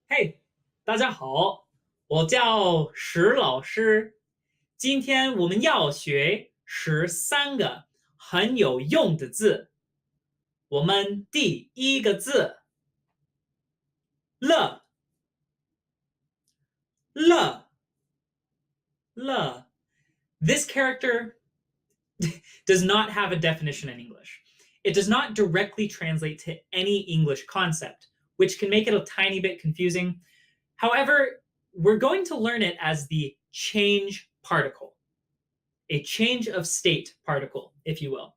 嘿，大家好，我叫石老师。今天我们要学13个很有用的字。我们第一个字乐乐乐。This character does not have a definition in English. It does not directly translate to any English concept, which can make it a tiny bit confusing. However, we're going to learn it as the change particle, a change of state particle, if you will.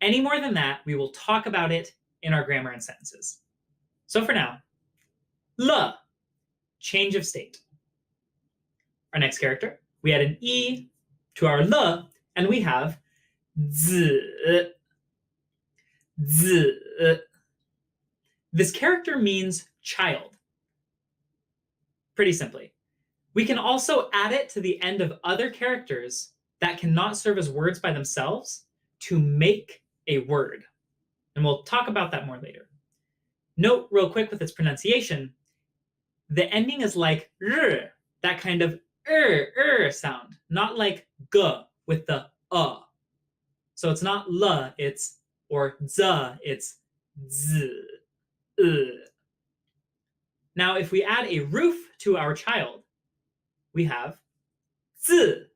Any more than that, we will talk about it in our grammar and sentences. So for now, le, change of state. Our next character, we add an e to our le, and we have z. Z. This character means child. Pretty simply. We can also add it to the end of other characters that cannot serve as words by themselves to make a word. And we'll talk about that more later. Note real quick with its pronunciation, the ending is like r, that kind of sound, not like g with the So it's not l, it's or z, it's z. Now, if we add a roof to our child, we have z.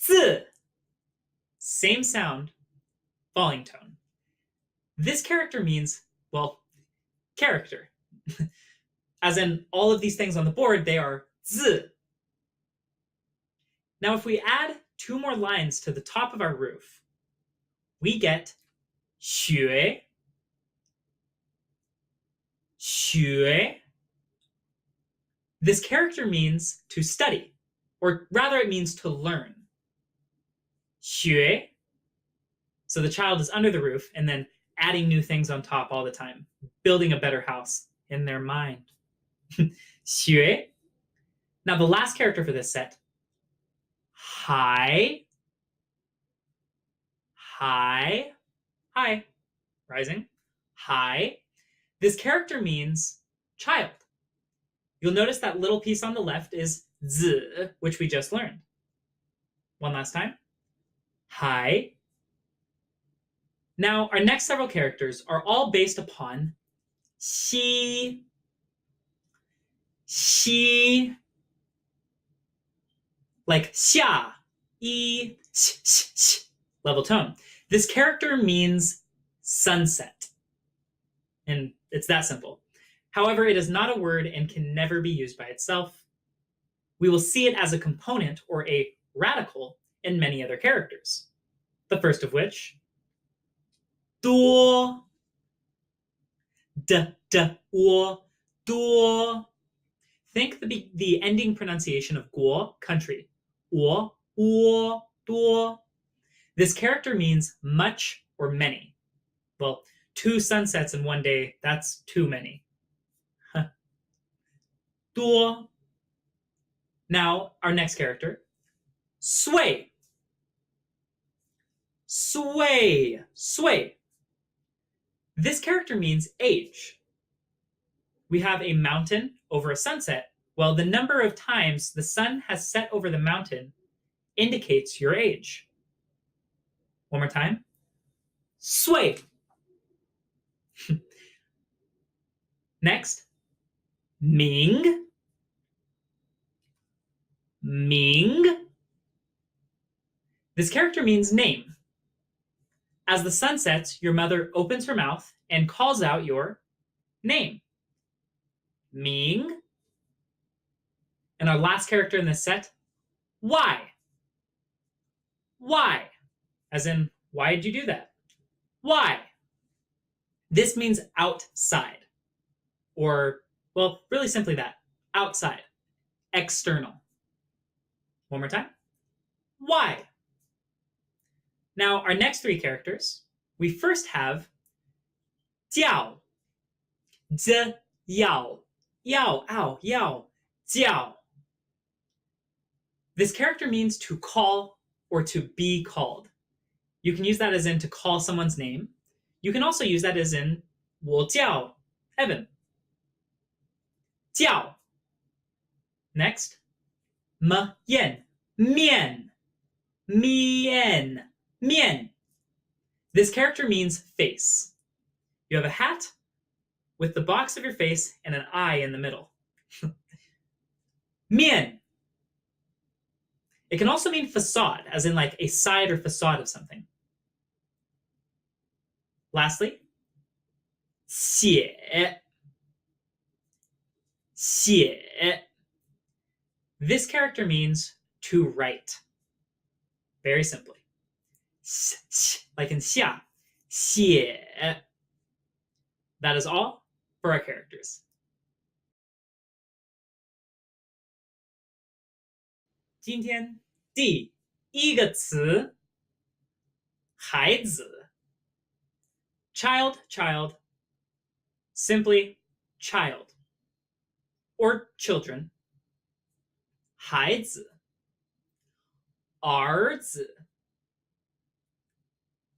Z. Same sound, falling tone. This character means, well, character. As in all of these things on the board, they are z. Now, if we add 2 more lines to the top of our roof, we get 学. 学. This character means to study, or rather it means to learn. 学. So the child is under the roof and then adding new things on top all the time, building a better house in their mind. 学. Now the last character for this set, 海. High, high, rising, high. This character means child. You'll notice that little piece on the left is z, which we just learned. One last time. High. Now, our next several characters are all based upon xi, xi, like xia, yi, level tone. This character means sunset. And it's that simple. However, it is not a word and can never be used by itself. We will see it as a component or a radical in many other characters. The first of which, 多,多. Think the ending pronunciation of 国, country. 多. This character means much or many. Well, 2 sunsets in one day, that's too many. 多. Now, our next character, sway. Sway. This character means age. We have a mountain over a sunset. Well, the number of times the sun has set over the mountain indicates your age. One more time. Sway. Next, Ming. This character means name. As the sun sets, your mother opens her mouth and calls out your name. Ming. And our last character in this set, why. Why? As in, why did you do that? Why? This means outside. Or, well, really simply that. Outside. External. One more time. Why? Now, our next 3 characters, we first have 叫. 要. Yao. 叫. This character means to call or to be called. You can use that as in to call someone's name. You can also use that as in 我叫 Evan. jiao. Next, mian, mian, mian, mian. This character means face. You have a hat with the box of your face and an eye in the middle. Mian. It can also mean facade, as in like a side or facade of something. Lastly, 写, 写. This character means to write. Very simply. Like in 下, 写. That is all for our characters. 今天第一个词孩子 child, child, simply child or children. 孩子儿子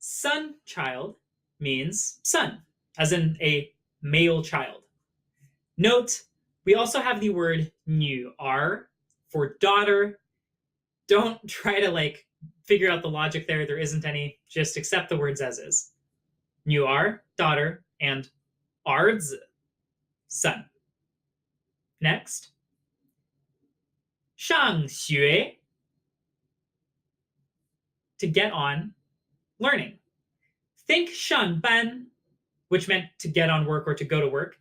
son, child means son, as in a male child. Note, we also have the word 女儿 for daughter. Don't try to like figure out the logic there. There isn't any. Just accept the words as is. 女儿, daughter, and 儿子, son. Next. 上学 to get on, learning. Think 上班, which meant to get on work or to go to work.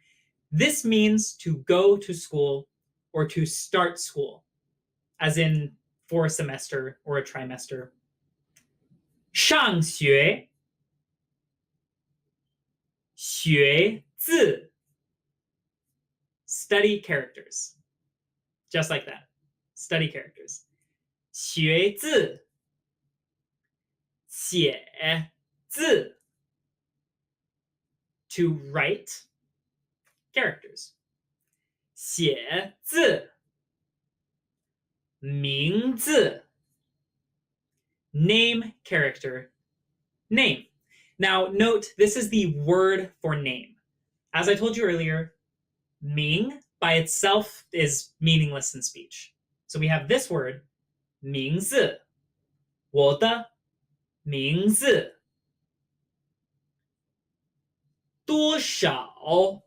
This means to go to school or to start school, as in for a semester or a trimester. 上学学字 study characters. Just like that. Study characters. 学字写字 to write characters. 写字名字 name character name. Now note, this is the word for name. As I told you earlier, 名 by itself is meaningless in speech. So we have this word 名字我的名字多少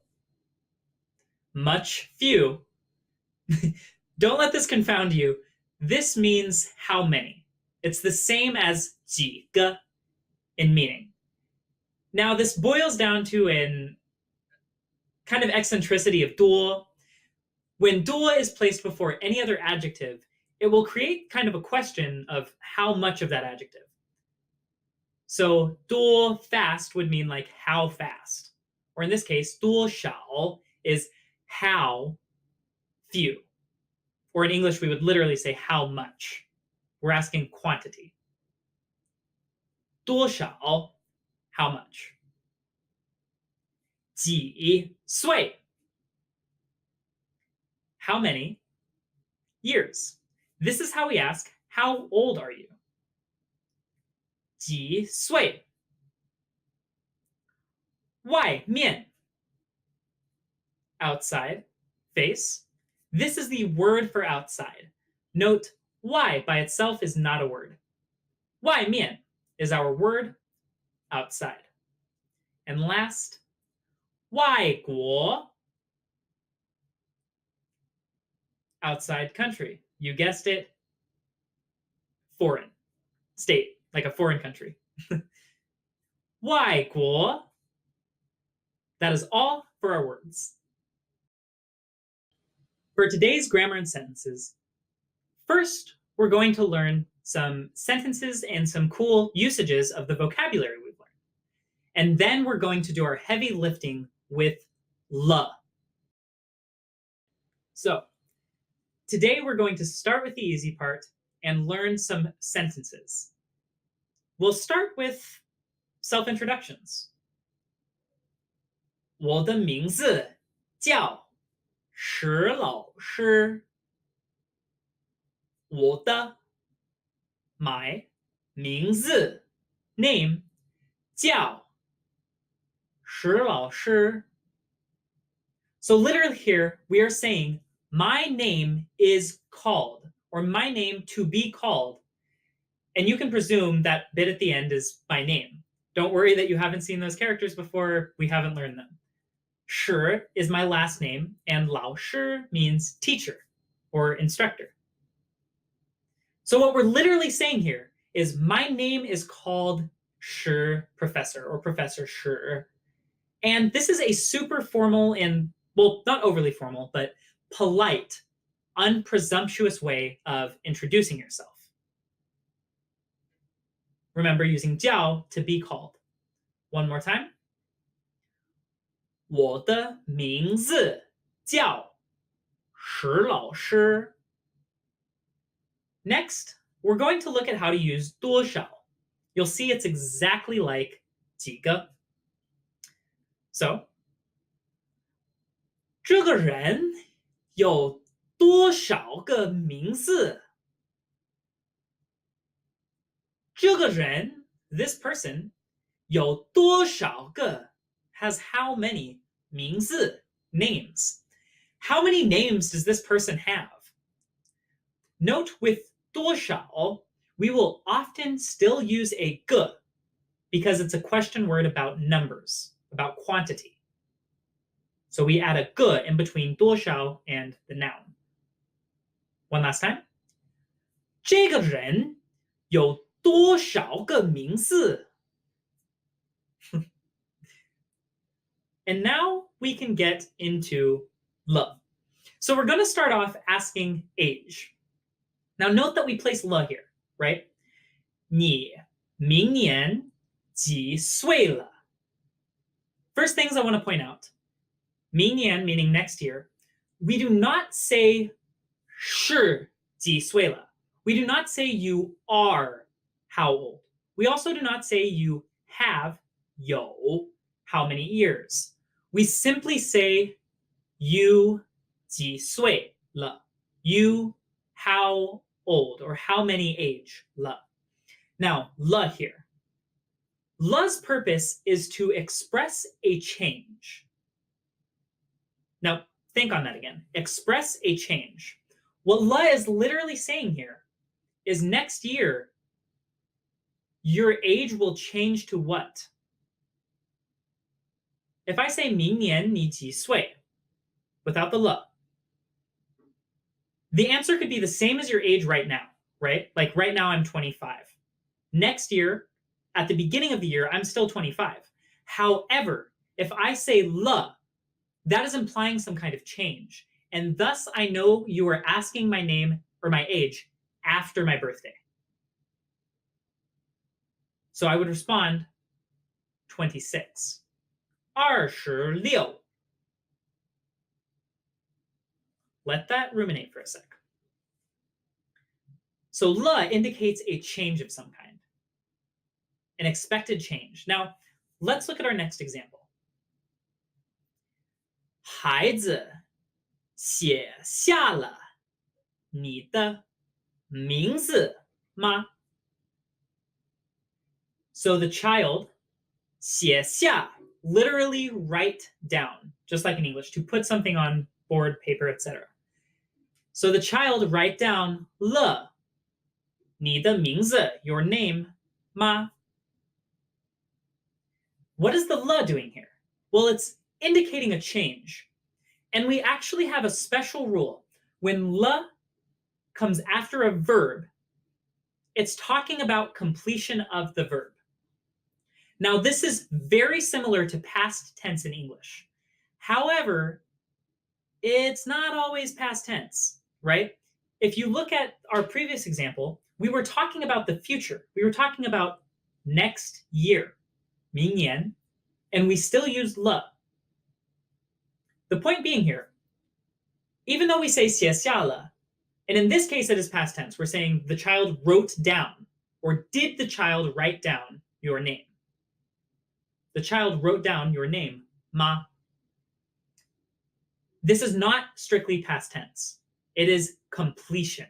much, few. Don't let this confound you. This means how many. It's the same as 几个 in meaning. Now, this boils down to an kind of eccentricity of 多. When 多 is placed before any other adjective, it will create kind of a question of how much of that adjective. So 多 fast would mean like how fast. Or in this case, 多少 is how few. Or in English, we would literally say how much. We're asking quantity. 多少 how much. 几岁 how many years. This is how we ask, how old are you? 几岁外面 outside, face. This is the word for outside. Note, 外 by itself is not a word. 外面 is our word, outside. And last, 外国 outside country. You guessed it, foreign. State, like a foreign country. 外国. That is all for our words. For today's grammar and sentences, first, we're going to learn some sentences and some cool usages of the vocabulary we've learned. And then we're going to do our heavy lifting with la. So, today we're going to start with the easy part and learn some sentences. We'll start with self-introductions. 我的名字叫石老师。我的 my 名字 name 叫石老师。So literally here, we are saying, my name is called, or my name to be called. And you can presume that bit at the end is my name. Don't worry that you haven't seen those characters before. We haven't learned them. Shi is my last name, and Lao Shi means teacher or instructor. So what we're literally saying here is my name is called Shi Professor or Professor Shi. And this is a super formal and, well, not overly formal, but polite, unpresumptuous way of introducing yourself. Remember using 叫 to be called. One more time. 我的名字叫石老师. Next, we're going to look at how to use 多少. You'll see it's exactly like 几个. So, 这个人有多少个名字？这个人 this person, 有多少个 has how many 名字 names. How many names does this person have? Note with 多少, we will often still use a 个 because it's a question word about numbers, about quantity. So we add a 个 in between 多少 and the noun. One last time. 这个人有多少个名字? And now we can get into 了. So we're going to start off asking age. Now note that we place 了 here, right? 你明年几岁了? First things I want to point out. 明年 meaning next year. We do not say 是几岁了. We do not say you are how old. We also do not say you have 有 how many years. We simply say you 几岁了. You how old or how many age 了. Now, 了 here. 了's purpose is to express a change. Now, think on that again. Express a change. What 了 is literally saying here is next year, your age will change to what? If I say 明年你几岁 without the 了, the answer could be the same as your age right now, right? Like right now I'm 25. Next year, at the beginning of the year, I'm still 25. However, if I say 了, that is implying some kind of change. And thus I know you are asking my name or my age after my birthday. So I would respond 26. 26. Let that ruminate for a sec. So 了 indicates a change of some kind, an expected change. Now, let's look at our next example. 孩子写下了你的名字吗? So the child 写下 literally write down, just like in English, to put something on board, paper, etc. So the child write down 了你的名字 your name 吗? What is the 了 doing here? Well, it's indicating a change. And we actually have a special rule. When 了 comes after a verb, it's talking about completion of the verb. Now, this is very similar to past tense in English. However, it's not always past tense, right? If you look at our previous example, we were talking about the future. We were talking about next year, 明年, and we still used 了. The point being here, even though we say 写下了, and in this case it is past tense, we're saying the child wrote down, or did the child write down your name? The child wrote down your name, ma. This is not strictly past tense. It is completion.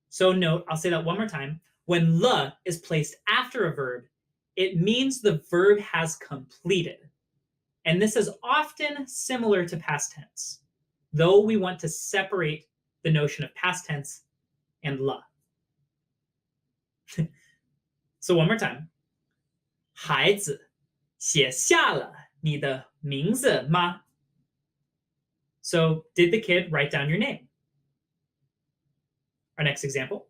So note, I'll say that one more time. When 了 is placed after a verb, it means the verb has completed. And this is often similar to past tense, though we want to separate the notion of past tense and le. So one more time. 孩子写下了你的名字吗? So, did the kid write down your name? Our next example.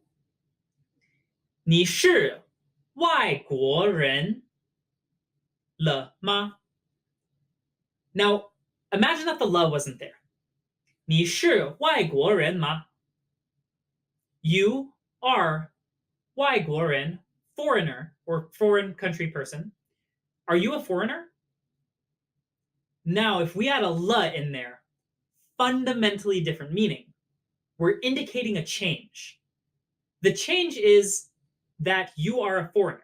你是外国人了吗? Now, imagine that the le wasn't there. 你是外国人吗? You are 外国人, foreigner, or foreign country person. Are you a foreigner? Now, if we add a le in there, fundamentally different meaning. We're indicating a change. The change is that you are a foreigner.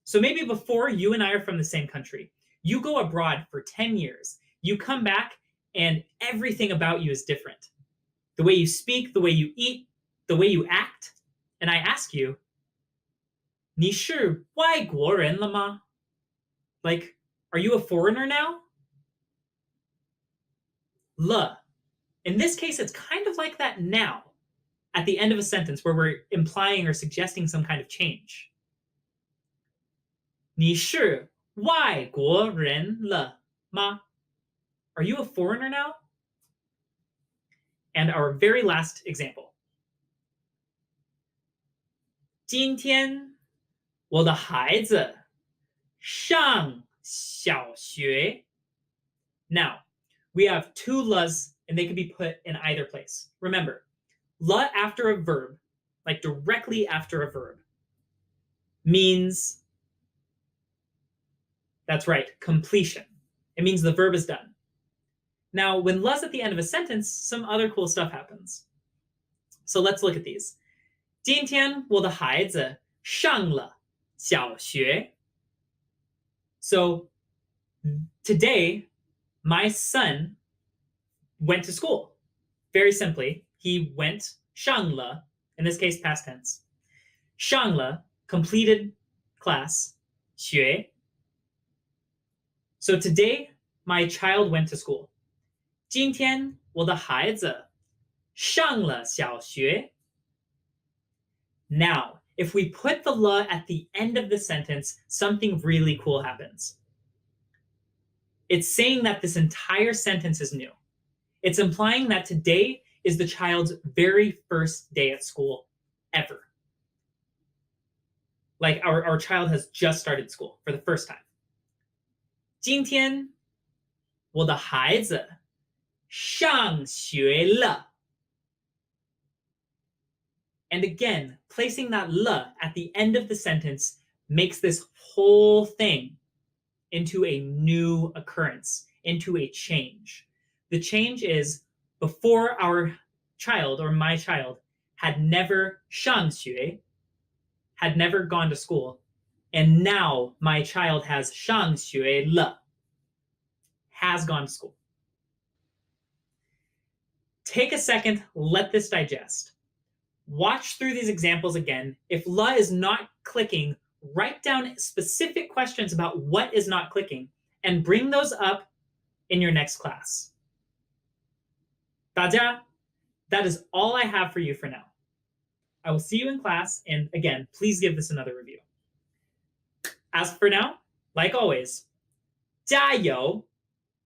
So maybe before you and I are from the same country, you go abroad for 10 years, you come back, and everything about you is different. The way you speak, the way you eat, the way you act. And I ask you, 你是外国人了吗? Like, are you a foreigner now? Le. In this case, it's kind of like that now at the end of a sentence where we're implying or suggesting some kind of change. 你是外国人了吗? Are you a foreigner now? And our very last example. 今天我的孩子上小学. Now, we have two le's and they can be put in either place. Remember, le after a verb, like directly after a verb, means, that's right, completion. It means the verb is done. Now, when le's at the end of a sentence, some other cool stuff happens. So let's look at these. 今天我的孩子上了小学. So today, my son went to school. Very simply, he went 上了, in this case past tense. 上了, completed class, 学. So today, my child went to school. 今天我的孩子上了小学. Now, if we put the le at the end of the sentence, something really cool happens. It's saying that this entire sentence is new. It's implying that today is the child's very first day at school ever. Like our child has just started school for the first time. 今天我的孩子上学了. And again, placing that le at the end of the sentence makes this whole thing into a new occurrence, into a change. The change is before our child or my child had never 上学, had never gone to school, and now my child has 上学了, has gone to school. Take a second, let this digest. Watch through these examples again. If le is not clicking, write down specific questions about what is not clicking and bring those up in your next class. 大家, that is all I have for you for now. I will see you in class, and again, please give this another review. As for now, like always, 加油!